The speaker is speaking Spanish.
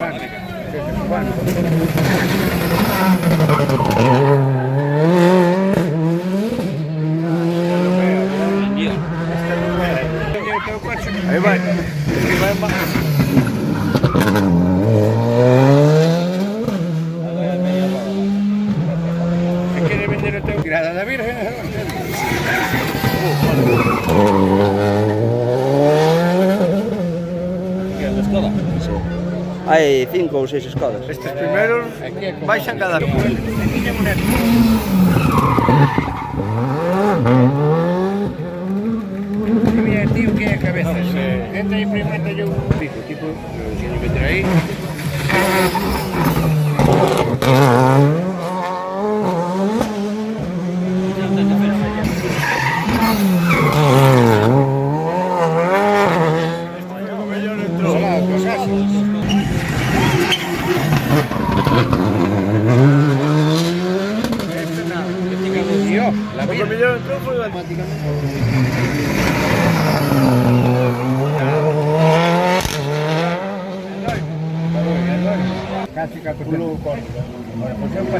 Ahí va. Si quiere vender el tengo tirada a la Virgen. Hai 5 ou 6 escodas. Estes primeros baixan cada cual. Mira, tío, que é a cabeza. Entra aí primeiro, entra yo un pico, tipo, si me meter aí. La millón entró fue automáticamente. Casi capítulo corto. Ahora, por ejemplo,